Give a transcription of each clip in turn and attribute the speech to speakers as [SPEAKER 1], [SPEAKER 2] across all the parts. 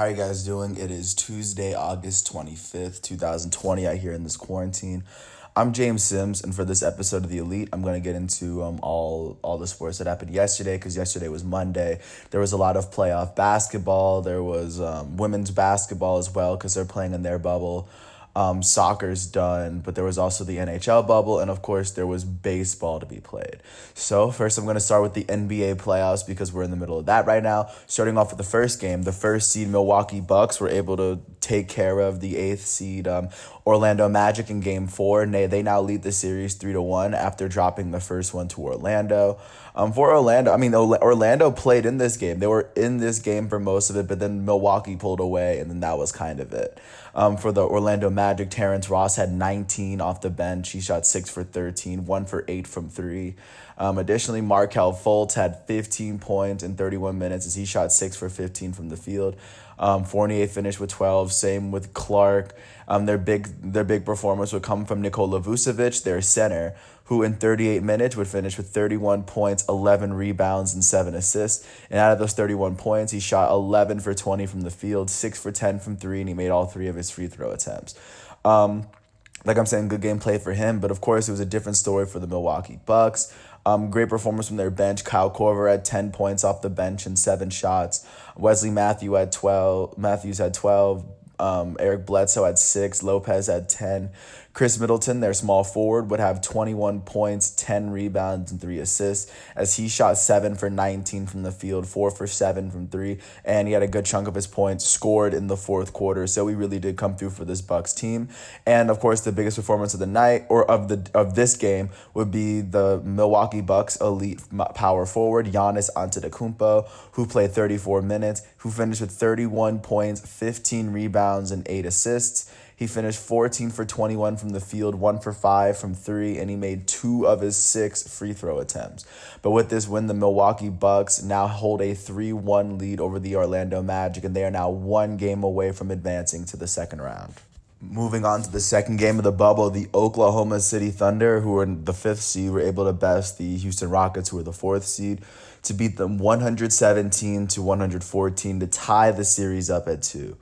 [SPEAKER 1] How are you guys doing? It is Tuesday, August 25th, 2020, out here in this quarantine. I'm James Sims, and for this episode of The Elite, I'm going to get into all the sports that happened yesterday, because yesterday was Monday. There was a lot of playoff basketball. There was women's basketball as well, because they're playing in their bubble. Soccer's done, but there was also the NHL bubble, and of course there was baseball to be played. So first I'm going to start with the NBA playoffs, because we're in the middle of that right now. Starting off with the first game, the first seed Milwaukee Bucks were able to take care of the eighth seed Orlando Magic in game 4, and they now lead the series 3-1 after dropping the first one to Orlando. For Orlando, Orlando played in this game. They were in this game for most of it, but then Milwaukee pulled away, and then that was kind of it. For the Orlando Magic, Terrence Ross had 19 off the bench. He shot 6 for 13, 1 for 8 from 3. Additionally, Markelle Fultz had 15 points in 31 minutes as he shot 6 for 15 from the field. Fournier finished with 12. Same with Clark. Their big performance would come from Nikola Vucevic, their center, who in 38 minutes would finish with 31 points, 11 rebounds, and 7 assists. And out of those 31 points, he shot 11 for 20 from the field, 6 for 10 from 3, and he made all 3 of his free throw attempts. Like I'm saying, good gameplay for him, but of course it was a different story for the Milwaukee Bucks. Great performance from their bench. Kyle Korver had 10 points off the bench and 7 shots. Wesley Matthews had 12. Eric Bledsoe had 6. Lopez had 10. Chris Middleton, their small forward, would have 21 points, 10 rebounds, and 3 assists as he shot 7 for 19 from the field, 4 for 7 from 3, and he had a good chunk of his points scored in the fourth quarter. So he really did come through for this Bucks team. And of course, the biggest performance of the night or of this game would be the Milwaukee Bucks elite power forward Giannis Antetokounmpo, who played 34 minutes, who finished with 31 points, 15 rebounds, and 8 assists. He finished 14 for 21 from the field, 1 for 5 from 3, and he made 2 of his 6 free throw attempts. But with this win, the Milwaukee Bucks now hold a 3-1 lead over the Orlando Magic, and they are now 1 game away from advancing to the second round. Moving on to the second game of the bubble, the Oklahoma City Thunder, who were in the 5th seed, were able to best the Houston Rockets, who were the 4th seed, to beat them 117-114 to tie the series up at 2.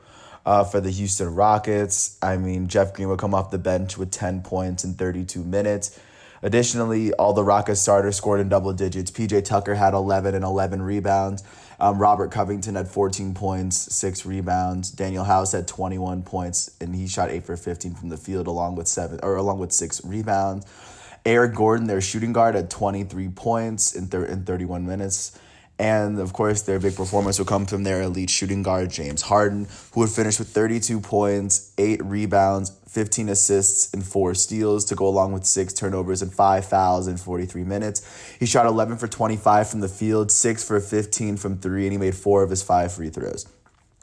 [SPEAKER 1] For the Houston Rockets, Jeff Green would come off the bench with 10 points in 32 minutes. Additionally, all the Rockets starters scored in double digits. PJ Tucker had 11 and 11 rebounds. Robert Covington had 14 points, 6 rebounds. Daniel House had 21 points, and he shot 8 for 15 from the field, along with 6 rebounds. Eric Gordon, their shooting guard, had 23 points in 31 minutes. And, of course, their big performance would come from their elite shooting guard, James Harden, who would finish with 32 points, 8 rebounds, 15 assists, and 4 steals to go along with 6 turnovers and 5 fouls in 43 minutes. He shot 11 for 25 from the field, 6 for 15 from 3, and he made 4 of his 5 free throws.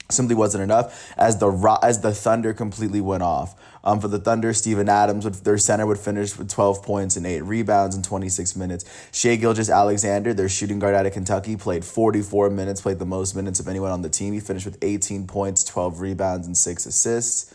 [SPEAKER 1] Simply wasn't enough as the Thunder completely went off. For the Thunder, Steven Adams, their center, would finish with 12 points and 8 rebounds in 26 minutes. Shai Gilgeous-Alexander, their shooting guard out of Kentucky, played 44 minutes, played the most minutes of anyone on the team. He finished with 18 points, 12 rebounds, and 6 assists.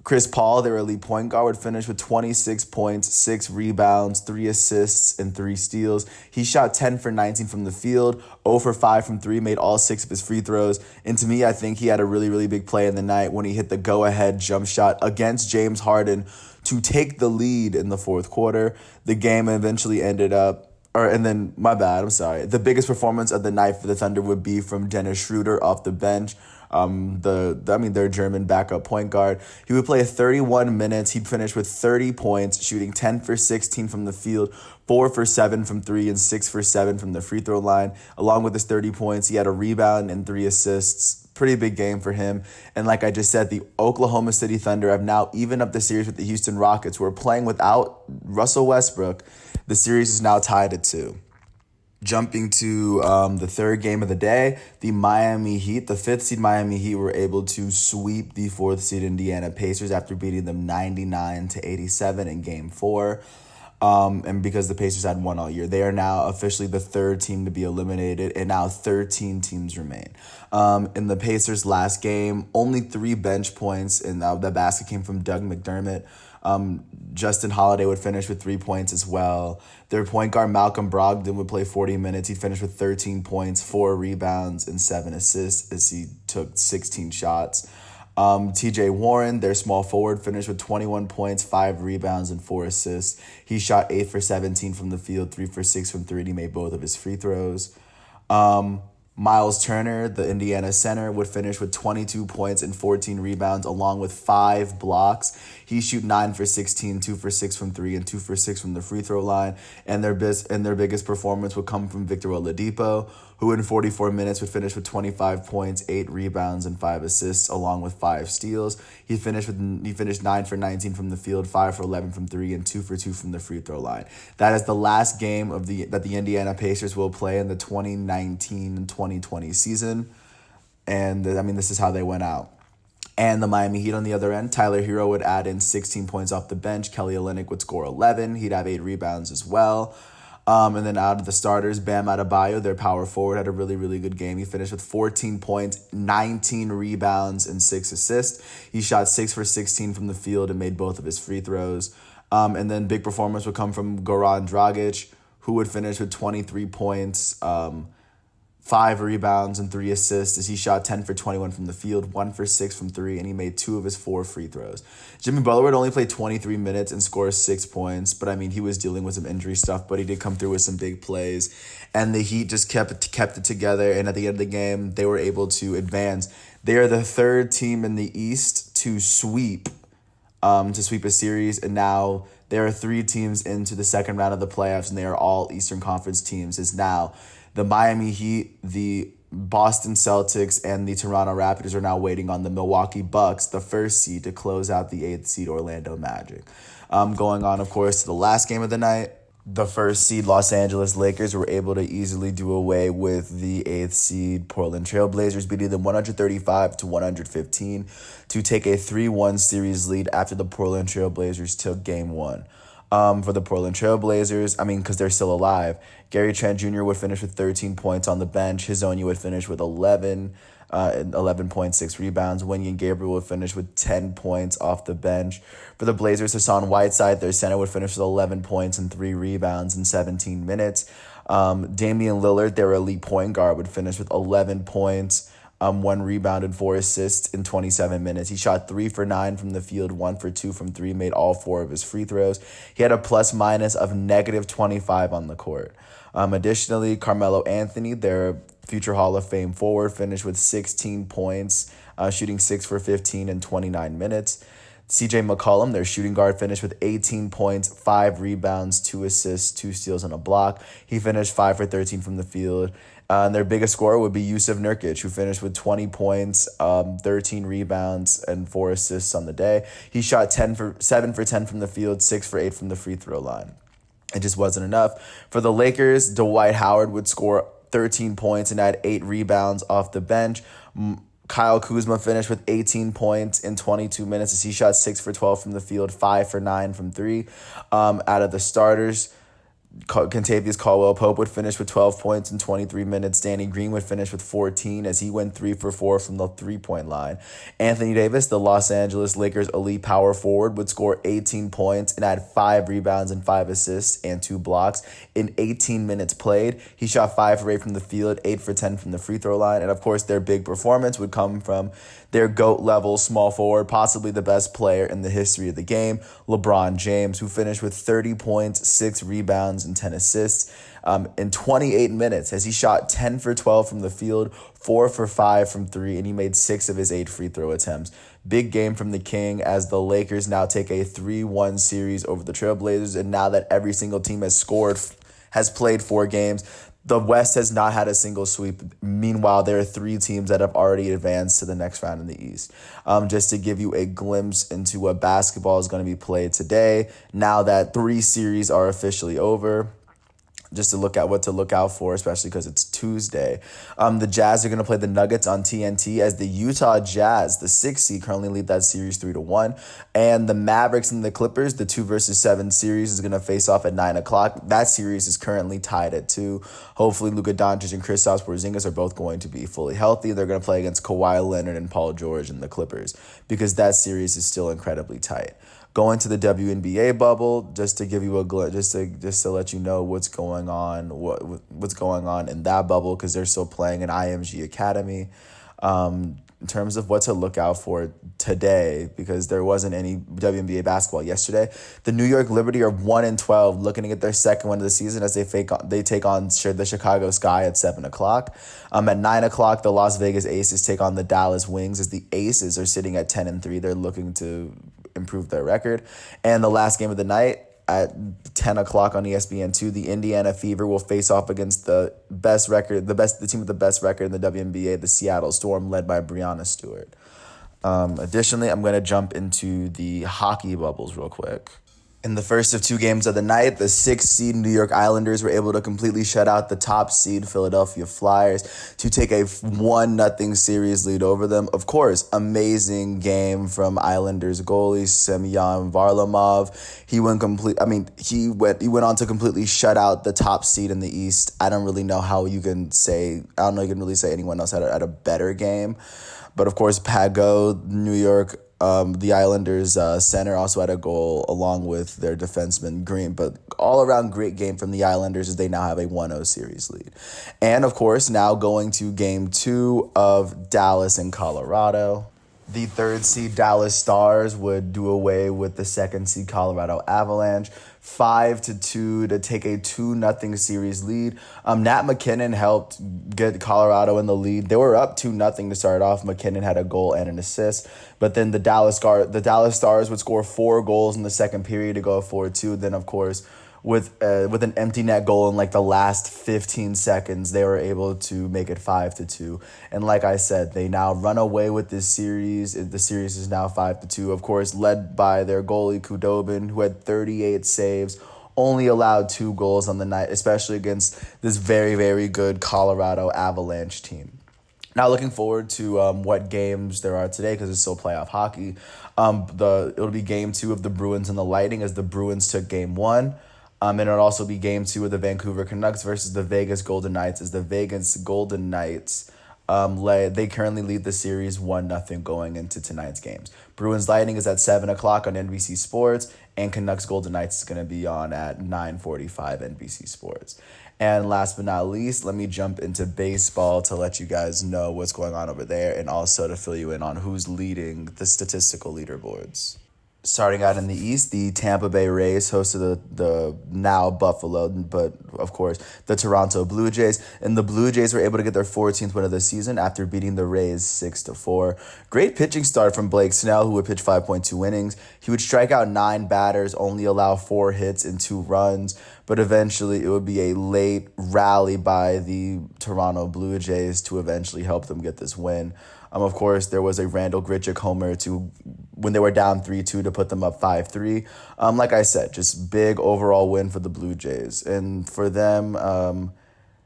[SPEAKER 1] Chris Paul, their elite point guard, would finish with 26 points, 6 rebounds, 3 assists, and 3 steals. He shot 10 for 19 from the field, 0 for 5 from 3, made all 6 of his free throws. And to me, I think he had a really, really big play in the night when he hit the go-ahead jump shot against James Harden to take the lead in the fourth quarter. The game eventually ended up The biggest performance of the night for the Thunder would be from Dennis Schroeder off the bench. Their German backup point guard. He would play 31 minutes. He'd finish with 30 points, shooting 10 for 16 from the field, 4 for 7 from 3, and 6 for 7 from the free throw line. Along with his 30 points, he had a rebound and 3 assists. Pretty big game for him. And like I just said, the Oklahoma City Thunder have now evened up the series with the Houston Rockets, who are playing without Russell Westbrook. The series is now tied at 2. Jumping to the third game of the day, the Miami Heat, the 5th seed Miami Heat, were able to sweep the 4th seed Indiana Pacers after beating them 99-87 in Game 4. And because the Pacers had won all year, they are now officially the 3rd team to be eliminated, and now 13 teams remain. In the Pacers' last game, only 3 bench points, and the basket came from Doug McDermott. Justin Holiday would finish with 3 points as well. Their point guard, Malcolm Brogdon, would play 40 minutes. He finished with 13 points, 4 rebounds, and 7 assists as he took 16 shots. TJ Warren, their small forward, finished with 21 points, 5 rebounds, and 4 assists. He shot 8 for 17 from the field, 3 for 6 from three, and he made both of his free throws. Miles Turner, the Indiana center, would finish with 22 points and 14 rebounds, along with 5 blocks. He shoot 9 for 16, 2 for 6 from three, and 2 for 6 from the free throw line. And their biggest performance would come from Victor Oladipo, who in 44 minutes would finish with 25 points, 8 rebounds, and 5 assists, along with 5 steals. He finished 9 for 19 from the field, 5 for 11 from three, and 2 for 2 from the free throw line. That is the last game that the Indiana Pacers will play in the 2019 and 2020 season. And I mean, this is how they went out. And the Miami Heat on the other end, Tyler Hero would add in 16 points off the bench. Kelly Olynyk would score 11. He'd have 8 rebounds as well. And then out of the starters, Bam Adebayo, their power forward, had a really, really good game. He finished with 14 points, 19 rebounds, and 6 assists. He shot 6 for 16 from the field and made both of his free throws. And then big performance would come from Goran Dragic, who would finish with 23 points, 5 rebounds, and 3 assists as he shot 10 for 21 from the field, 1 for 6 from three, and he made 2 of his 4 free throws. Jimmy Butler would only play 23 minutes and score 6 points, but I mean, he was dealing with some injury stuff, but he did come through with some big plays, and the Heat just kept it together, and at the end of the game, they were able to advance. They are the 3rd team in the East to sweep a series, and now there are 3 teams into the second round of the playoffs, and they are all Eastern Conference teams. Is now the Miami Heat, the Boston Celtics, and the Toronto Raptors are now waiting on the Milwaukee Bucks, the 1st seed, to close out the 8th seed Orlando Magic. Going on, of course, to the last game of the night. The 1st seed Los Angeles Lakers were able to easily do away with the 8th seed Portland Trail Blazers, beating them 135-115 to take a 3-1 series lead after the Portland Trail Blazers took game 1. For the Portland Trail Blazers, I mean, because they're still alive, Gary Trent Jr. would finish with 13 points on the bench. Hezonja would finish with 11.6 rebounds. Wenyen Gabriel would finish with 10 points off the bench. For the Blazers, Hassan Whiteside, their center, would finish with 11 points and 3 rebounds in 17 minutes. Damian Lillard, their elite point guard, would finish with 11 points, 1 rebound, and 4 assists in 27 minutes. He shot 3 for 9 from the field, 1 for 2 from three, made all 4 of his free throws. He had a plus-minus of -25 on the court. Additionally, Carmelo Anthony, their future Hall of Fame forward, finished with 16 points, shooting 6 for 15 in 29 minutes. CJ McCollum, their shooting guard, finished with 18 points, 5 rebounds, 2 assists, 2 steals, and a block. He finished 5 for 13 from the field. And their biggest scorer would be Yusuf Nurkic, who finished with 20 points, 13 rebounds, and 4 assists on the day. He shot 7 for 10 from the field, 6 for 8 from the free throw line. It just wasn't enough. For the Lakers, Dwight Howard would score 13 points and had 8 rebounds off the bench. Kyle Kuzma finished with 18 points in 22 minutes as he shot 6 for 12 from the field, 5 for 9 from three. Out of the starters, Kentavious Caldwell-Pope would finish with 12 points in 23 minutes. Danny Green would finish with 14 as he went 3 for 4 from the three-point line. Anthony Davis, the Los Angeles Lakers elite power forward, would score 18 points and had 5 rebounds and 5 assists and 2 blocks in 18 minutes played. He shot 5 for 8 from the field, 8 for 10 from the free throw line. And of course, their big performance would come from their GOAT-level small forward, possibly the best player in the history of the game, LeBron James, who finished with 30 points, 6 rebounds, and 10 assists in 28 minutes as he shot 10 for 12 from the field, 4 for 5 from three, and he made 6 of his 8 free throw attempts. Big game from the King as the Lakers now take a 3-1 series over the Trailblazers, and now that every single team has played 4 games, the West has not had a single sweep. Meanwhile, there are 3 teams that have already advanced to the next round in the East. Just to give you a glimpse into what basketball is going to be played today, now that 3 series are officially over, just to look at what to look out for, especially because it's Tuesday. The Jazz are going to play the Nuggets on TNT as the Utah Jazz, the 6th seed, currently lead that series 3-1. And the Mavericks and the Clippers, the 2-7 series, is going to face off at 9 o'clock. That series is currently tied at 2. Hopefully, Luka Doncic and Kristaps Porzingis are both going to be fully healthy. They're going to play against Kawhi Leonard and Paul George and the Clippers because that series is still incredibly tight. Going to the WNBA bubble, just to give you a just to let you know what's going on in that bubble, because they're still playing in IMG Academy. In terms of what to look out for today, because there wasn't any WNBA basketball yesterday. The New York Liberty are 1-12, looking to get their second win of the season as they take on the Chicago Sky at 7:00. At 9:00, the Las Vegas Aces take on the Dallas Wings, as the Aces are sitting at 10-3. They're looking to improve their record. And the last game of the night, at 10:00 on ESPN2, the Indiana Fever will face off against the team with the best record in the WNBA, the Seattle Storm, led by Breanna Stewart. Additionally, I'm going to jump into the hockey bubbles real quick. In the first of two games of the night, the 6th seed New York Islanders were able to completely shut out the top seed Philadelphia Flyers to take a 1-0 series lead over them. Of course, amazing game from Islanders goalie Semyon Varlamov. He went on to completely shut out the top seed in the East. I don't know you can really say anyone else had a better game. But of course, Pageau, New York, the Islanders center also had a goal along with their defenseman Green, but all around great game from the Islanders as they now have a 1-0 series lead. And of course, now going to game 2 of Dallas and Colorado. The 3rd seed Dallas Stars would do away with the 2nd seed Colorado Avalanche 5-2 to take a 2-0 series lead. Nat McKinnon helped get Colorado in the lead. They were up 2-0 to start off. McKinnon had a goal and an assist, but then the Dallas Stars would score 4 goals in the second period to go 4-2. Then of course, with an empty net goal in like the last 15 seconds, they were able to make it 5-2. And like I said, they now run away with this series. The series is now 5-2, of course, led by their goalie Khudobin, who had 38 saves, only allowed 2 goals on the night, especially against this very, very good Colorado Avalanche team. Now looking forward to what games there are today, because it's still playoff hockey. It'll be game 2 of the Bruins and the Lightning, as the Bruins took game 1. And it'll also be game 2 of the Vancouver Canucks versus the Vegas Golden Knights, as the Vegas Golden Knights they currently lead the series 1-0 going into tonight's games. Bruins Lightning is at 7:00 on NBC Sports, and Canucks Golden Knights is going to be on at 9:45 NBC Sports. And last but not least, let me jump into baseball to let you guys know what's going on over there, and also to fill you in on who's leading the statistical leaderboards. Starting out in the East, the Tampa Bay Rays hosted the now Buffalo, but of course the Toronto Blue Jays. And the Blue Jays were able to get their 14th win of the season after beating the Rays 6-4. Great pitching start from Blake Snell, who would pitch 5.2 innings. He would strike out 9 batters, only allow 4 hits and 2 runs. But eventually it would be a late rally by the Toronto Blue Jays to eventually help them get this win. Of course, there was a Randall Grichuk homer when they were down 3-2 to put them up 5-3. Like I said, just big overall win for the Blue Jays. And for them,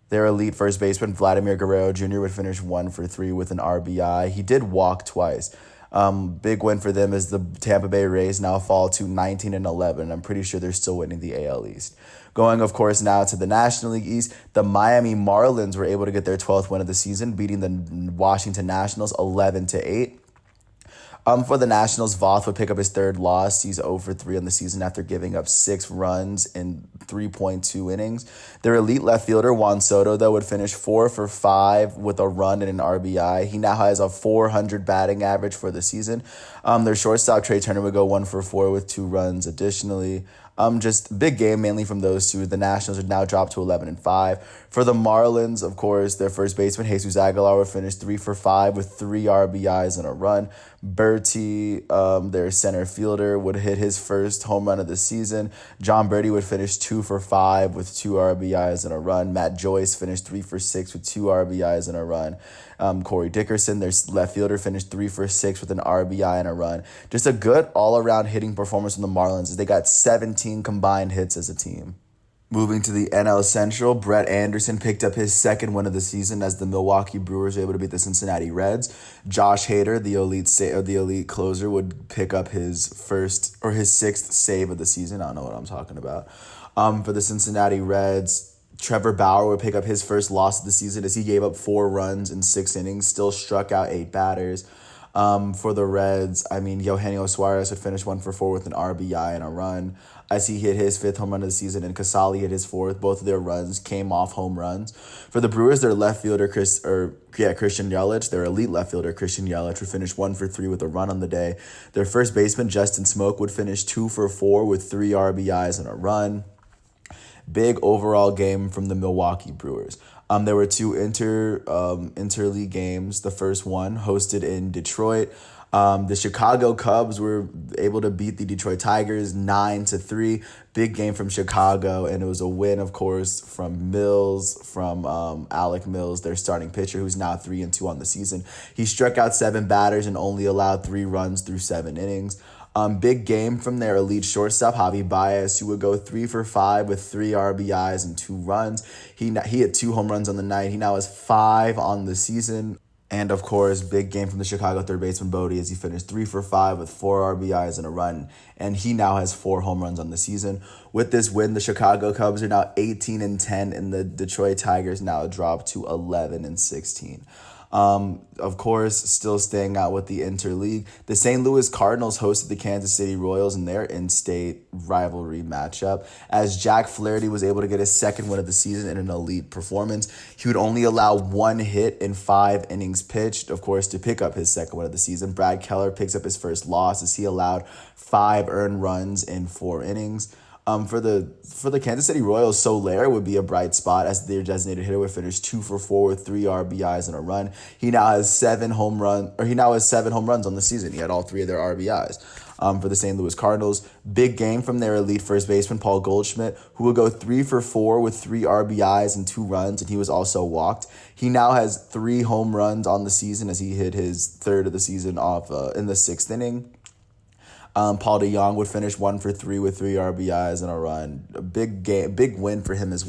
[SPEAKER 1] their elite first baseman, Vladimir Guerrero Jr., would finish 1-for-3 with an RBI. He did walk twice. Big win for them as the Tampa Bay Rays now fall to 19-11. I'm pretty sure they're still winning the AL East. Going, of course, now to the National League East, the Miami Marlins were able to get their 12th win of the season, beating the Washington Nationals 11-8. For the Nationals, Voth would pick up his 3rd loss. He's 0-for-3 on the season after giving up 6 runs in 3.2 innings. Their elite left fielder, Juan Soto, though, would finish 4-for-5 with a run and an RBI. He now has a .400 batting average for the season. Their shortstop, Trey Turner, would go 1-for-4 with 2 runs additionally. Just big game mainly from those two. The Nationals are now dropped to 11-5. For the Marlins, of course, their first baseman, Jesus Aguilar, would finish 3-for-5 with 3 RBIs and a run. Bertie, their center fielder, would hit his first home run of the season. John Bertie would finish 2-for-5 with 2 RBIs and a run. Matt Joyce finished 3-for-6 with 2 RBIs and a run. Corey Dickerson, their left fielder, finished 3-for-6 with an RBI and a run. Just a good all-around hitting performance from the Marlins, as they got 17 combined hits as a team. Moving to the NL Central, Brett Anderson picked up his 2nd win of the season as the Milwaukee Brewers were able to beat the Cincinnati Reds. Josh Hader, the elite closer, would pick up his 6th save of the season. I don't know what I'm talking about. For the Cincinnati Reds, Trevor Bauer would pick up his first loss of the season as he gave up 4 runs in 6 innings, still struck out 8 batters. For the Reds, I mean, Eugenio Suarez would finish 1-for-4 with an RBI and a run as he hit his fifth home run of the season, and Casali hit his fourth. Both of their runs came off home runs. For the Brewers, their left fielder, Christian Yelich, their elite left fielder, Christian Yelich, would finish 1-for-3 with a run on the day. Their first baseman, Justin Smoke, would finish 2-for-4 with 3 RBIs and a run. Big overall game from the Milwaukee Brewers. There were two interleague games. The first one hosted in Detroit. The Chicago Cubs were able to beat the Detroit Tigers 9-3. Big game from Chicago, and it was a win, of course, from Alec Mills, their starting pitcher, who's now 3-2 on the season. He struck out 7 batters and only allowed 3 runs through 7 innings. Big game from their elite shortstop, Javi Baez, who would go 3-for-5 with 3 RBIs and 2 runs. He hit 2 home runs on the night. He now has 5 on the season. And, of course, big game from the Chicago third baseman, Bodie, as he finished 3-for-5 with 4 RBIs and a run. And he now has 4 home runs on the season. With this win, the Chicago Cubs are now 18-10, and the Detroit Tigers now dropped to 11-16. Of course, still staying out with the interleague, the St. Louis Cardinals hosted the Kansas City Royals in their in-state rivalry matchup, as Jack Flaherty was able to get his second win of the season in an elite performance. He would only allow 1 hit in 5 innings pitched, of course, to pick up his second win of the season. Brad Keller picks up his first loss as he allowed 5 earned runs in 4 innings. For the Kansas City Royals, Soler would be a bright spot as their designated hitter would finish 2-for-4 with 3 RBIs and a run. He now has 7 home runs on the season. He had all 3 of their RBIs. For the St. Louis Cardinals, big game from their elite first baseman, Paul Goldschmidt, who will go 3-for-4 with 3 RBIs and 2 runs, and he was also walked. He now has 3 home runs on the season as he hit his third of the season off in the 6th inning. Paul DeJong would finish 1-for-3 with 3 RBIs and a run. A big win for him as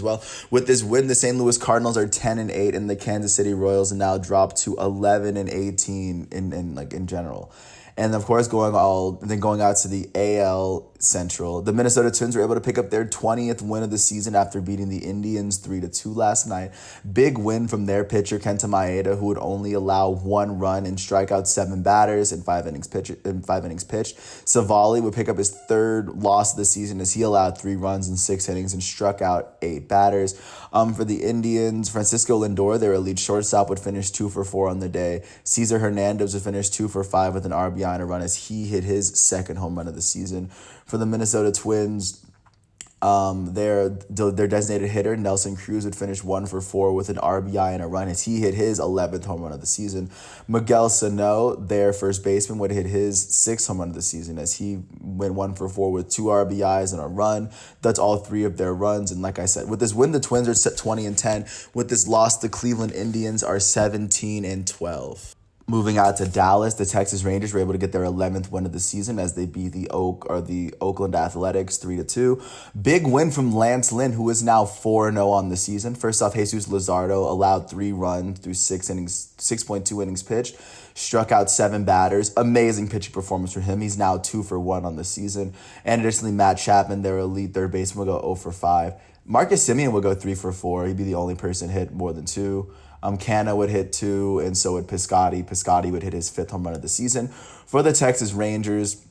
[SPEAKER 1] well. With this win, the St. Louis Cardinals are 10-8, and the Kansas City Royals now dropped to 11-18 in general. And of course, going out to the AL Central, the Minnesota Twins were able to pick up their 20th win of the season after beating the Indians 3-2 last night. Big win from their pitcher Kenta Maeda, who would only allow 1 run and strike out 7 batters in 5 innings pitched. Savali would pick up his 3rd loss of the season as he allowed 3 runs in 6 innings and struck out 8 batters. For the Indians, Francisco Lindor, their elite shortstop, would finish 2-for-4 on the day. Cesar Hernandez would finish 2-for-5 with an RBI and a run as he hit his 2nd home run of the season. For the Minnesota Twins, their designated hitter, Nelson Cruz, would finish 1-for-4 with an RBI and a run as he hit his 11th home run of the season. Miguel Sano, their first baseman, would hit his 6th home run of the season as he went 1-for-4 with 2 RBIs and a run. That's all 3 of their runs. And like I said, with this win, the Twins are set 20-10. With this loss, the Cleveland Indians are 17-12. Moving out to Dallas, the Texas Rangers were able to get their 11th win of the season as they beat the Oakland Athletics 3-2. Big win from Lance Lynn, who is now 4-0 on the season. First off, Jesus Luzardo allowed 3 runs through 6.2 innings pitched, struck out 7 batters. Amazing pitching performance for him. He's now 2-for-1 on the season. And additionally, Matt Chapman, their elite third baseman, will go 0-for-5. Marcus Semien will go 3-for-4. He'd be the only person hit more than 2. Canna would hit 2, and so would Piscotty. Piscotty would hit his 5th home run of the season. For the Texas Rangers,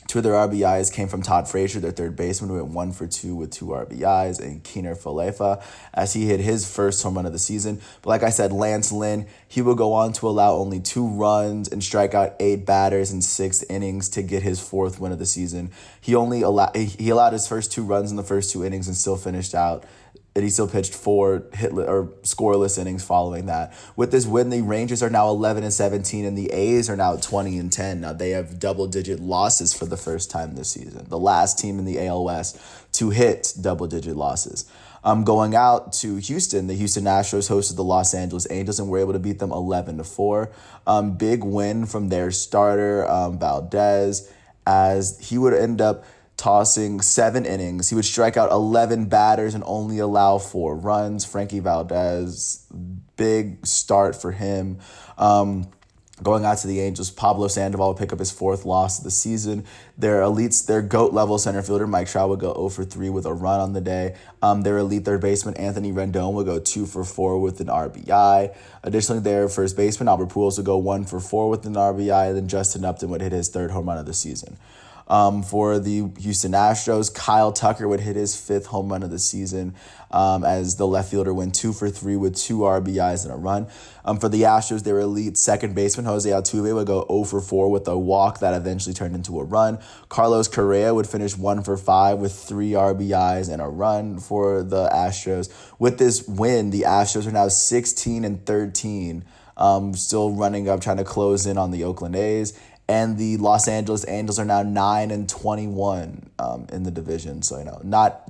[SPEAKER 1] 2 of their RBIs came from Todd Frazier, their third baseman, who went 1-for-2 with 2 RBIs, and Keener Falefa as he hit his first home run of the season. But like I said, Lance Lynn, he will go on to allow only 2 runs and strike out 8 batters in 6 innings to get his 4th win of the season. He allowed his first 2 runs in the first 2 innings and still finished out. And he still pitched 4 scoreless innings following that. With this win, the Rangers are now 11-17, and the A's are now 20-10. Now they have double-digit losses for the first time this season. The last team in the AL West to hit double-digit losses. Going out to Houston, the Houston Astros hosted the Los Angeles Angels and were able to beat them 11-4. Big win from their starter, Valdez, as he would end up tossing 7 innings. He would strike out 11 batters and only allow 4 runs. Frankie Valdez, big start for him. Going out to the Angels, Pablo Sandoval would pick up his fourth loss of the season. Their GOAT level center fielder, Mike Trout, would go 0 for 3 with a run on the day. Their elite third baseman, Anthony Rendon, would go 2 for 4 with an RBI. Additionally, their first baseman, Albert Pujols, would go 1 for 4 with an RBI. And then Justin Upton would hit his third home run of the season. For the Houston Astros, Kyle Tucker would hit his fifth home run of the season as the left fielder went 2 for 3 with 2 RBIs and a run. For the Astros, their elite second baseman, Jose Altuve, would go 0 for 4 with a walk that eventually turned into a run. Carlos Correa would finish 1 for 5 with 3 RBIs and a run for the Astros. With this win, the Astros are now 16-13, still running up, trying to close in on the Oakland A's. And the Los Angeles Angels are now 9-21 in the division. So,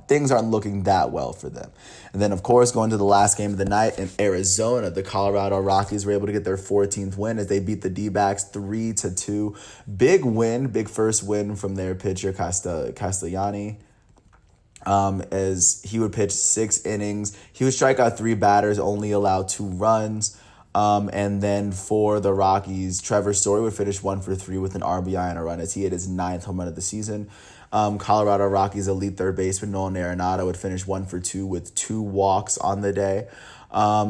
[SPEAKER 1] things aren't looking that well for them. And then, of course, going to the last game of the night in Arizona, the Colorado Rockies were able to get their 14th win as they beat the D-backs 3-2. Big win, big first win from their pitcher, Castellani. As he would pitch 6 innings. He would strike out 3 batters, only allow 2 runs. And then for the Rockies, Trevor Story would finish 1 for 3 with an RBI and a run as he hit his 9th home run of the season. Colorado Rockies elite third baseman Nolan Arenado would finish 1 for 2 with 2 walks on the day.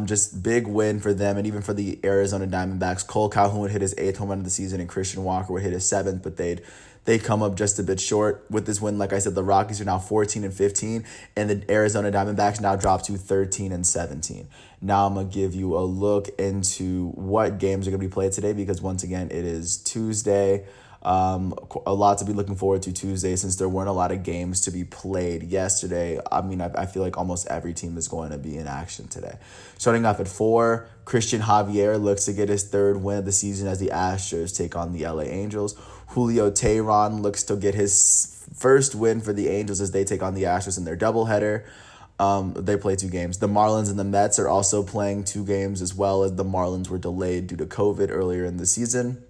[SPEAKER 1] Just big win for them. And even for the Arizona Diamondbacks, Cole Calhoun would hit his 8th home run of the season and Christian Walker would hit his 7th, but they'd come up just a bit short. With this win, like I said, the Rockies are now 14-15, and the Arizona Diamondbacks now drop to 13-17. Now I'm going to give you a look into what games are going to be played today because, once again, it is Tuesday. A lot to be looking forward to Tuesday since there weren't a lot of games to be played yesterday. I feel like almost every team is going to be in action today. Starting off at 4, Christian Javier looks to get his 3rd win of the season as the Astros take on the LA Angels. Julio Teheran looks to get his first win for the Angels as they take on the Astros in their doubleheader. They play 2 games. The Marlins and the Mets are also playing 2 games as well as the Marlins were delayed due to COVID earlier in the season.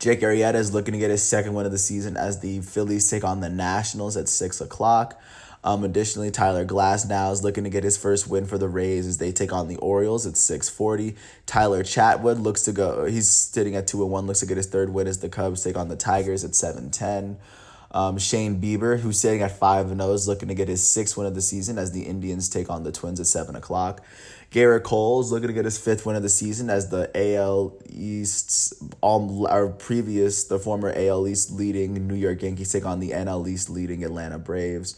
[SPEAKER 1] Jake Arrieta is looking to get his 2nd win of the season as the Phillies take on the Nationals at 6 o'clock. Additionally, Tyler Glasnow is looking to get his first win for the Rays as they take on the Orioles at 6:40. Tyler Chatwood looks to go. He's sitting at 2-1. Looks to get his 3rd win as the Cubs take on the Tigers at 7:10. Shane Bieber, who's sitting at 5-0, is looking to get his 6th win of the season as the Indians take on the Twins at 7 o'clock. Garrett Cole is looking to get his 5th win of the season as the AL East, the former AL East leading New York Yankees take on the NL East leading Atlanta Braves.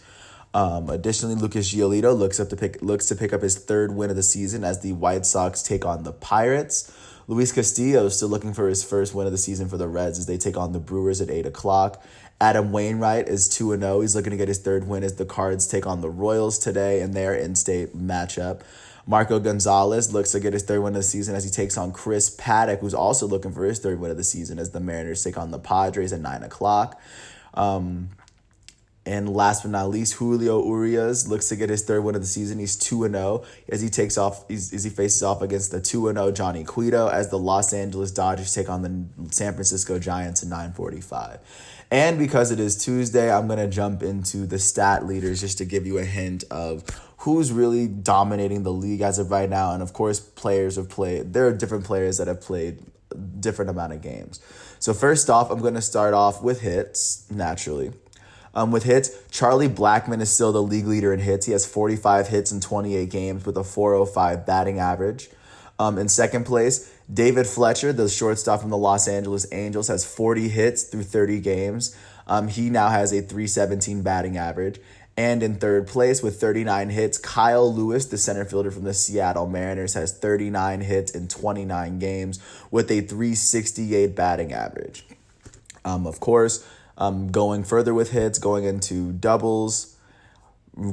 [SPEAKER 1] Additionally, Lucas Giolito looks to pick up his 3rd win of the season as the White Sox take on the Pirates. Luis Castillo is still looking for his first win of the season for the Reds as they take on the Brewers at 8 o'clock. Adam Wainwright is 2-0. He's looking to get his 3rd win as the Cards take on the Royals today in their in-state matchup. Marco Gonzalez looks to get his 3rd win of the season as he takes on Chris Paddock, who's also looking for his 3rd win of the season as the Mariners take on the Padres at 9 o'clock. And last but not least, Julio Urias looks to get his 3rd win of the season. He's 2-0 as he faces off against the 2-0 Johnny Cueto as the Los Angeles Dodgers take on the San Francisco Giants at 9:45. And because it is Tuesday, I'm going to jump into the stat leaders just to give you a hint of who's really dominating the league as of right now. And of course, there are different players that have played different amount of games. So first off, I'm going to start off with hits, naturally. With hits, Charlie Blackmon is still the league leader in hits. He has 45 hits in 28 games with a .405 batting average. In second place, David Fletcher, the shortstop from the Los Angeles Angels, has 40 hits through 30 games. He now has a .317 batting average. And in third place with 39 hits, Kyle Lewis, the center fielder from the Seattle Mariners, has 39 hits in 29 games with a .368 batting average. Of course, going further with hits, going into doubles,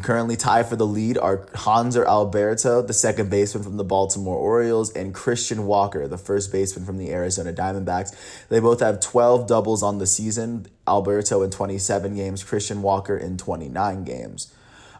[SPEAKER 1] currently tied for the lead are Hanser Alberto, the second baseman from the Baltimore Orioles, and Christian Walker, the first baseman from the Arizona Diamondbacks. They both have 12 doubles on the season, Alberto in 27 games, Christian Walker in 29 games.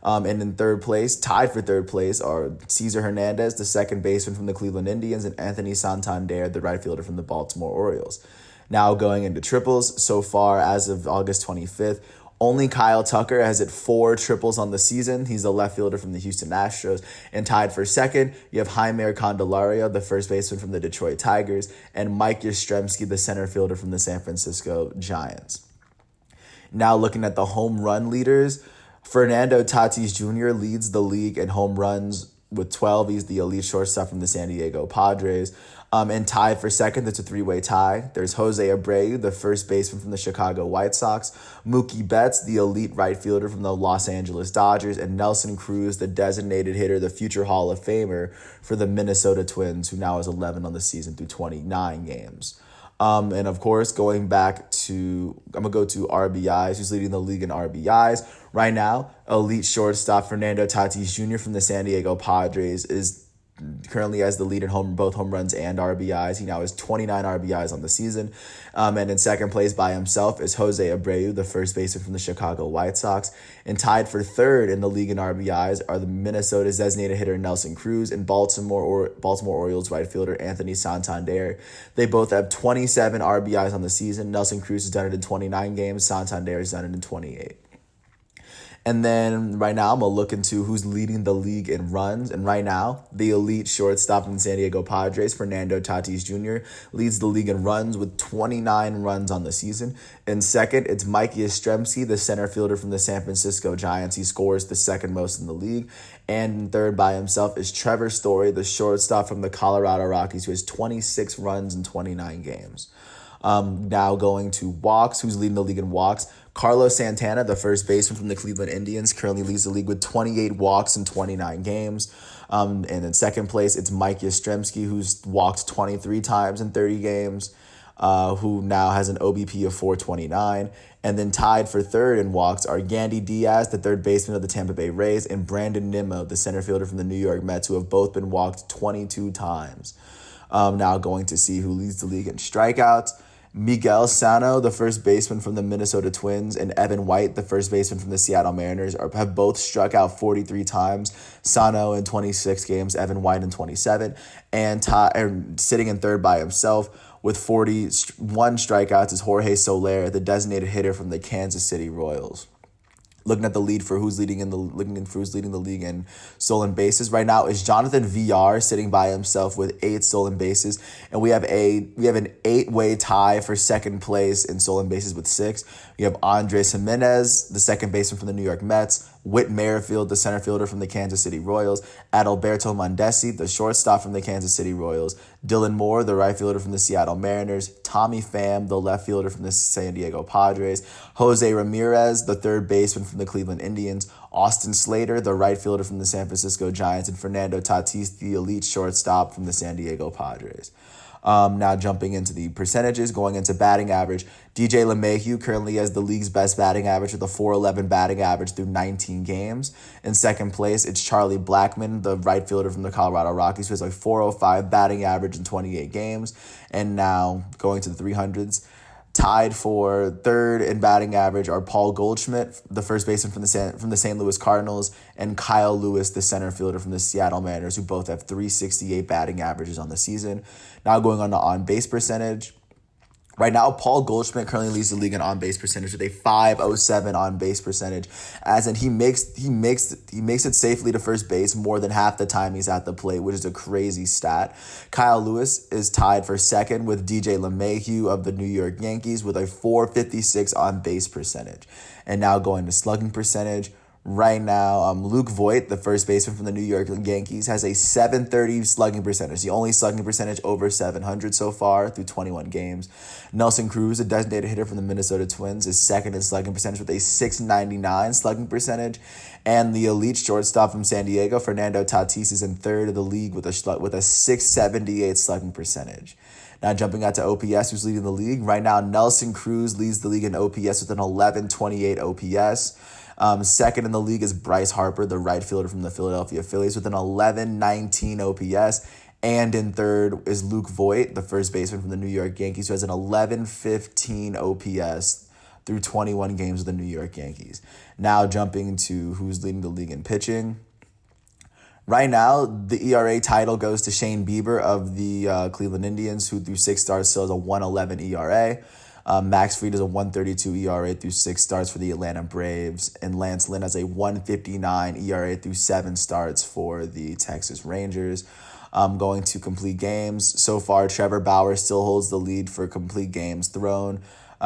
[SPEAKER 1] And in third place, tied for third place, are Cesar Hernandez, the second baseman from the Cleveland Indians, and Anthony Santander, the right fielder from the Baltimore Orioles. Now going into triples, so far as of August 25th, Only Kyle Tucker has hit 4 triples on the season. He's a left fielder from the Houston Astros. And tied for second, you have Jeimer Candelario, the first baseman from the Detroit Tigers, and Mike Yastrzemski, the center fielder from the San Francisco Giants. Now looking at the home run leaders, Fernando Tatis Jr. leads the league in home runs with 12. He's the elite shortstop from the San Diego Padres. And tied for second, it's a 3-way tie. There's Jose Abreu, the first baseman from the Chicago White Sox, Mookie Betts, the elite right fielder from the Los Angeles Dodgers, and Nelson Cruz, the designated hitter, the future Hall of Famer for the Minnesota Twins, who now has 11 on the season through 29 games. And of course, going back to, I'm going to go to RBIs, who's leading the league in RBIs. Right now, elite shortstop Fernando Tatis Jr. from the San Diego Padres is currently has the lead in both home runs and RBIs. He now has 29 RBIs on the season. And in second place by himself is Jose Abreu, the first baseman from the Chicago White Sox. And tied for third in the league in RBIs are the Minnesota's designated hitter Nelson Cruz and Baltimore Orioles right fielder Anthony Santander. They both have 27 RBIs on the season. Nelson Cruz has done it in 29 games. Santander has done it in 28. And then right now, I'm going to look into who's leading the league in runs. And right now, the elite shortstop from the San Diego Padres, Fernando Tatis Jr., leads the league in runs with 29 runs on the season. In second, it's Mike Yastrzemski, the center fielder from the San Francisco Giants. He scores the second most in the league. And in third by himself is Trevor Story, the shortstop from the Colorado Rockies, who has 26 runs in 29 games. Now going to walks, who's leading the league in walks. Carlos Santana, the first baseman from the Cleveland Indians, currently leads the league with 28 walks in 29 games. And in second place, it's Mike Yastrzemski, who's walked 23 times in 30 games, who now has an OBP of 429. And then tied for third in walks are Yandy Diaz, the third baseman of the Tampa Bay Rays, and Brandon Nimmo, the center fielder from the New York Mets, who have both been walked 22 times. Now going to see who leads the league in strikeouts. Miguel Sano, the first baseman from the Minnesota Twins, and Evan White, the first baseman from the Seattle Mariners, have both struck out 43 times. Sano in 26 games, Evan White in 27, and sitting in third by himself with 41 strikeouts is Jorge Soler, the designated hitter from the Kansas City Royals. Looking at the lead for who's leading the league in stolen bases right now is Jonathan Villar sitting by himself with 8 stolen bases, and we have an 8-way tie for second place in stolen bases with 6. We have Andres Jimenez, the second baseman from the New York Mets, Whit Merrifield, the center fielder from the Kansas City Royals, Adalberto Mondesi, the shortstop from the Kansas City Royals, Dylan Moore, the right fielder from the Seattle Mariners, Tommy Pham, the left fielder from the San Diego Padres, Jose Ramirez, the third baseman from the Cleveland Indians, Austin Slater, the right fielder from the San Francisco Giants, and Fernando Tatis, the elite shortstop from the San Diego Padres. Now jumping into the percentages, going into batting average, DJ LeMahieu currently has the league's best batting average with a .411 batting average through 19 games. In second place, it's Charlie Blackmon, the right fielder from the Colorado Rockies, who has a .405 batting average in 28 games. And now going to the 300s, tied for third in batting average are Paul Goldschmidt, the first baseman from the St. Louis Cardinals, and Kyle Lewis, the center fielder from the Seattle Mariners, who both have .368 batting averages on the season. Now going on to on-base percentage. Right now, Paul Goldschmidt currently leads the league in on-base percentage with a .507 on-base percentage, as in he makes it safely to first base more than half the time he's at the plate, which is a crazy stat. Kyle Lewis is tied for second with DJ LeMahieu of the New York Yankees with a .456 on-base percentage. And now going to slugging percentage. Right now, Luke Voit, the first baseman from the New York Yankees, has a .730 slugging percentage, the only slugging percentage over 700 so far through 21 games. Nelson Cruz, a designated hitter from the Minnesota Twins, is second in slugging percentage with a .699 slugging percentage. And the elite shortstop from San Diego, Fernando Tatis, is in third of the league with a .678 slugging percentage. Now jumping out to OPS, who's leading the league. Right now, Nelson Cruz leads the league in OPS with an 1128 OPS. Second in the league is Bryce Harper, the right fielder from the Philadelphia Phillies, with an 1119 OPS. And in third is Luke Voit, the first baseman from the New York Yankees, who has an 1115 OPS through 21 games with the New York Yankees. Now jumping to who's leading the league in pitching. Right now, the ERA title goes to Shane Bieber of the Cleveland Indians, who through 6 starts still has a 1.11 ERA. Max Fried is a 132 ERA through 6 starts for the Atlanta Braves, and Lance Lynn has a 159 ERA through 7 starts for the Texas Rangers. Going to complete games. So far, Trevor Bauer still holds the lead for complete games thrown.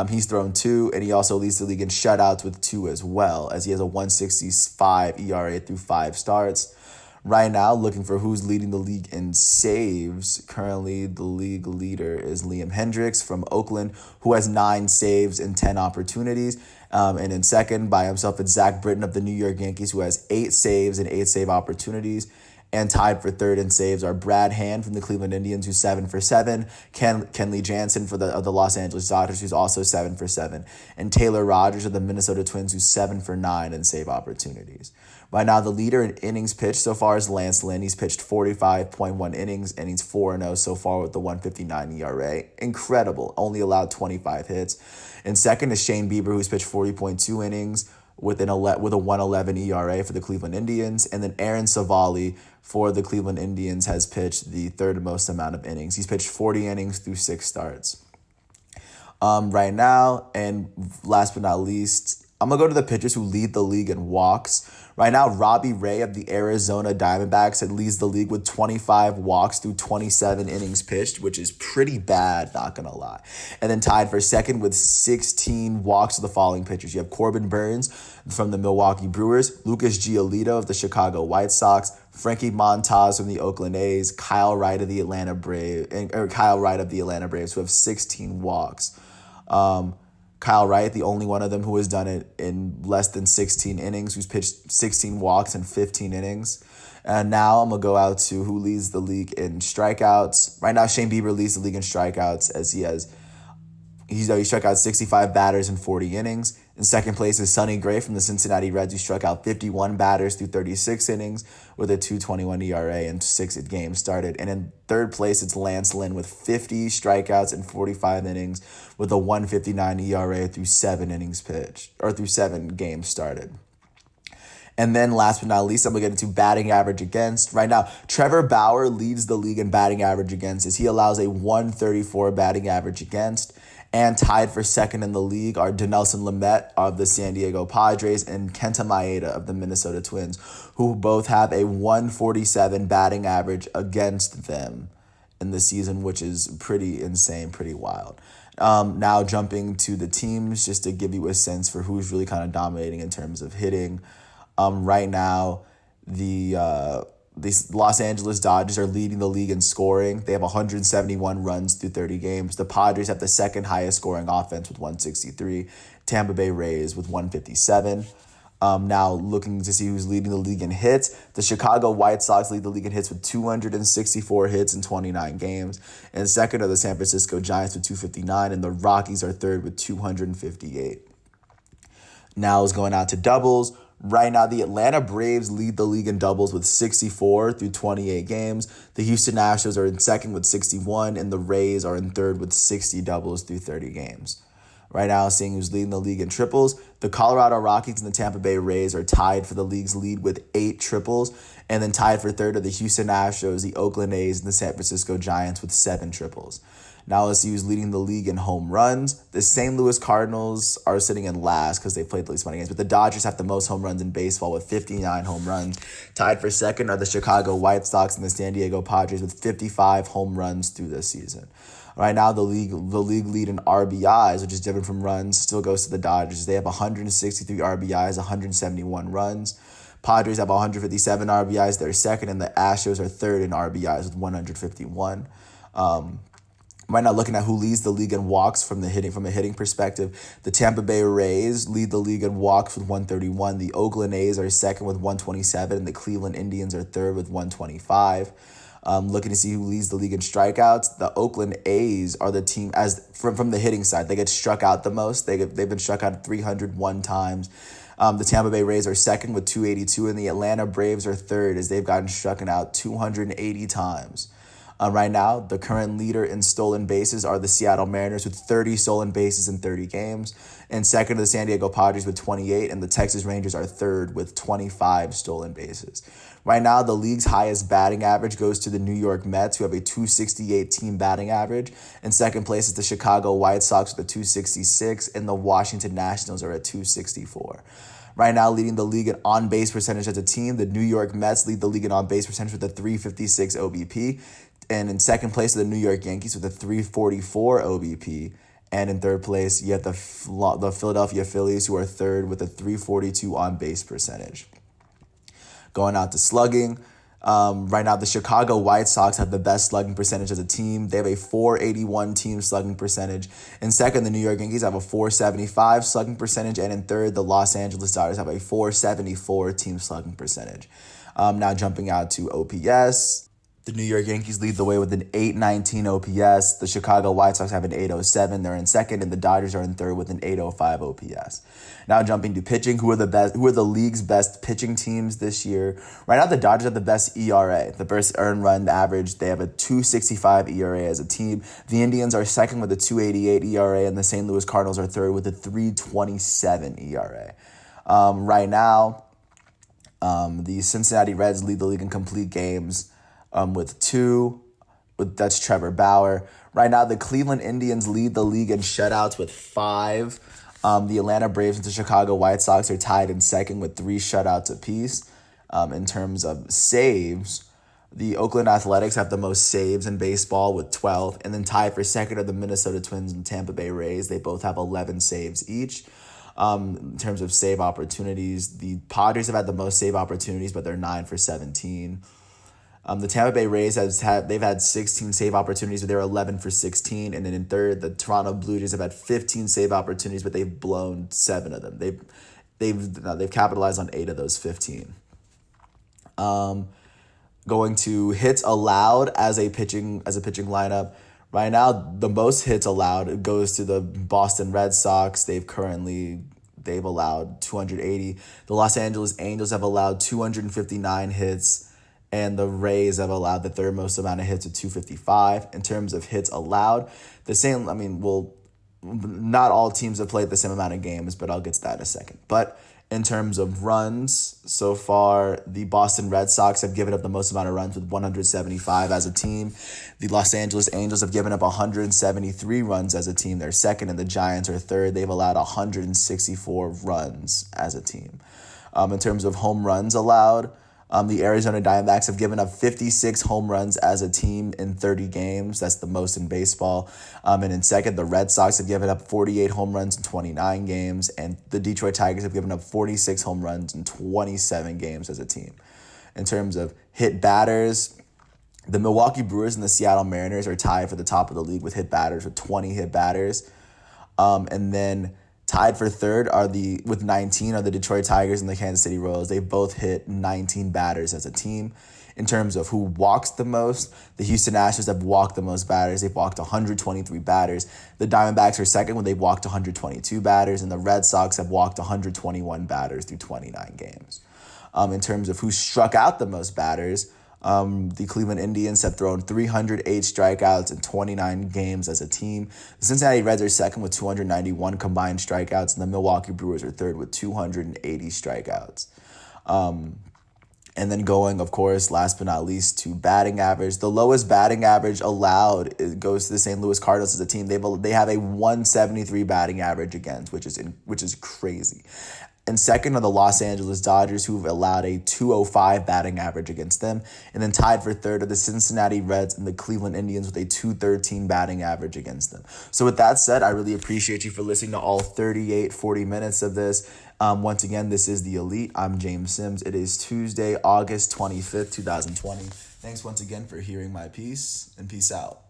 [SPEAKER 1] He's thrown 2, and he also leads the league in shutouts with 2 as well, as he has a 165 ERA through 5 starts. Right now, looking for who's leading the league in saves. Currently, the league leader is Liam Hendriks from Oakland, who has 9 saves in 10 opportunities. And in second, by himself, it's Zach Britton of the New York Yankees, who has 8 saves and 8 save opportunities. And tied for third in saves are Brad Hand from the Cleveland Indians, who's 7 for 7. Kenley Jansen for the Los Angeles Dodgers, who's also 7 for 7. And Taylor Rogers of the Minnesota Twins, who's 7 for 9 in save opportunities. Right now, the leader in innings pitched so far is Lance Lynn. He's pitched 45.1 innings, and he's 4-0 so far with the 159 ERA. Incredible. Only allowed 25 hits. And second is Shane Bieber, who's pitched 40.2 innings with a 111 ERA for the Cleveland Indians. And then Aaron Savali for the Cleveland Indians has pitched the third most amount of innings. He's pitched 40 innings through 6 starts. Right now, and last but not least, I'm going to go to the pitchers who lead the league in walks. Right now, Robbie Ray of the Arizona Diamondbacks leads the league with 25 walks through 27 innings pitched, which is pretty bad, not going to lie. And then tied for second with 16 walks of the following pitchers. You have Corbin Burns from the Milwaukee Brewers, Lucas Giolito of the Chicago White Sox, Frankie Montas from the Oakland A's, Kyle Wright of the Atlanta Braves, who have 16 walks. Kyle Wright, the only one of them who has done it in less than 16 innings, who's pitched 16 walks in 15 innings. And now I'm going to go out to who leads the league in strikeouts. Right now, Shane Bieber leads the league in strikeouts as he struck out 65 batters in 40 innings. In second place is Sonny Gray from the Cincinnati Reds, who struck out 51 batters through 36 innings with a 2.21 ERA and 6 games started. And in third place, it's Lance Lynn with 50 strikeouts in 45 innings with a 159 ERA through 7 innings pitched, or through 7 games started. And then last but not least, I'm going to get into batting average against. Right now, Trevor Bauer leads the league in batting average against as he allows a 134 batting average against. And tied for second in the league are Dinelson Lamet of the San Diego Padres and Kenta Maeda of the Minnesota Twins, who both have a 147 batting average against them in the season, which is pretty insane, pretty wild. Now jumping to the teams, just to give you a sense for who's really kind of dominating in terms of hitting. Right now, the Los Angeles Dodgers are leading the league in scoring. They have 171 runs through 30 games. The Padres have the second highest scoring offense with 163. Tampa Bay Rays with 157. Now looking to see who's leading the league in hits. The Chicago White Sox lead the league in hits with 264 hits in 29 games. And second are the San Francisco Giants with 259. And the Rockies are third with 258. Now is going out to doubles. Right now, the Atlanta Braves lead the league in doubles with 64 through 28 games. The Houston Astros are in second with 61, and the Rays are in third with 60 doubles through 30 games. Right now, seeing who's leading the league in triples, the Colorado Rockies and the Tampa Bay Rays are tied for the league's lead with 8 triples, and then tied for third are the Houston Astros, the Oakland A's, and the San Francisco Giants with 7 triples. Now let's see who's leading the league in home runs. The St. Louis Cardinals are sitting in last because they played the least amount of games, but the Dodgers have the most home runs in baseball with 59 home runs. Tied for second are the Chicago White Sox and the San Diego Padres with 55 home runs through this season. Right now, the league lead in RBIs, which is different from runs, still goes to the Dodgers. They have 163 RBIs, 171 runs. Padres have 157 RBIs. They're second, and the Astros are third in RBIs with 151. Right now, looking at who leads the league in walks from a hitting perspective, the Tampa Bay Rays lead the league in walks with 131. The Oakland A's are second with 127, and the Cleveland Indians are third with 125. Looking to see who leads the league in strikeouts, the Oakland A's are the team from the hitting side. They get struck out the most. They've been struck out 301 times. The Tampa Bay Rays are second with 282, and the Atlanta Braves are third as they've gotten struck out 280 times. Right now, the current leader in stolen bases are the Seattle Mariners with 30 stolen bases in 30 games. And second are the San Diego Padres with 28. And the Texas Rangers are third with 25 stolen bases. Right now, the league's highest batting average goes to the New York Mets, who have a 268 team batting average. In second place is the Chicago White Sox with a 266. And the Washington Nationals are at 264. Right now, leading the league in on-base percentage as a team, the New York Mets lead the league in on-base percentage with a 356 OBP. And in second place are the New York Yankees with a 344 OBP. And in third place, you have the Philadelphia Phillies, who are third with a 342 on-base percentage. Going out to slugging, right now the Chicago White Sox have the best slugging percentage as a team. They have a 481 team slugging percentage. In second, the New York Yankees have a 475 slugging percentage. And in third, the Los Angeles Dodgers have a 474 team slugging percentage. Now jumping out to OPS. The New York Yankees lead the way with an 819 OPS. The Chicago White Sox have an 807. They're in second, and the Dodgers are in third with an 805 OPS. Now jumping to pitching, who are the league's best pitching teams this year? Right now, the Dodgers have the best ERA, the best earned run average. They have a 265 ERA as a team. The Indians are second with a 288 ERA, and the St. Louis Cardinals are third with a 327 ERA. Right now, the Cincinnati Reds lead the league in complete games. With 2, that's Trevor Bauer. Right now, the Cleveland Indians lead the league in shutouts with 5. The Atlanta Braves and the Chicago White Sox are tied in second with 3 shutouts apiece. In terms of saves, the Oakland Athletics have the most saves in baseball with 12, and then tied for second are the Minnesota Twins and Tampa Bay Rays. They both have 11 saves each. In terms of save opportunities, the Padres have had the most save opportunities, but they're 9 for 17. The Tampa Bay Rays they've had 16 save opportunities, but they're 11 for 16. And then in third, the Toronto Blue Jays have had 15 save opportunities, but they've blown 7 of them. They've capitalized on 8 of those 15. Going to hits allowed as a pitching lineup. Right now, the most hits allowed goes to the Boston Red Sox. They've allowed 280. The Los Angeles Angels have allowed 259 hits. And the Rays have allowed the third most amount of hits at 255. In terms of hits allowed, not all teams have played the same amount of games, but I'll get to that in a second. But in terms of runs, so far, the Boston Red Sox have given up the most amount of runs with 175 as a team. The Los Angeles Angels have given up 173 runs as a team. They're second, and the Giants are third. They've allowed 164 runs as a team. In terms of home runs allowed, the Arizona Diamondbacks have given up 56 home runs as a team in 30 games. That's the most in baseball. And in second, the Red Sox have given up 48 home runs in 29 games. And the Detroit Tigers have given up 46 home runs in 27 games as a team. In terms of hit batters, the Milwaukee Brewers and the Seattle Mariners are tied for the top of the league with hit batters, with 20 hit batters. And then tied for third with 19 are the Detroit Tigers and the Kansas City Royals. They both hit 19 batters as a team. In terms of who walks the most, the Houston Astros have walked the most batters. They've walked 123 batters. The Diamondbacks are second when they've walked 122 batters, and the Red Sox have walked 121 batters through 29 games. In terms of who struck out the most batters, the Cleveland Indians have thrown 308 strikeouts in 29 games as a team. The Cincinnati Reds are second with 291 combined strikeouts, and the Milwaukee Brewers are third with 280 strikeouts. And then going, of course, last but not least, to batting average. The lowest batting average allowed goes to the St. Louis Cardinals as a team. They have a 173 batting average against, which is crazy. And second are the Los Angeles Dodgers, who've allowed a 205 batting average against them. And then tied for third are the Cincinnati Reds and the Cleveland Indians with a 213 batting average against them. So with that said, I really appreciate you for listening to all 40 minutes of this. Once again, this is The Elite. I'm James Sims. It is Tuesday, August 25th, 2020. Thanks once again for hearing my piece, and peace out.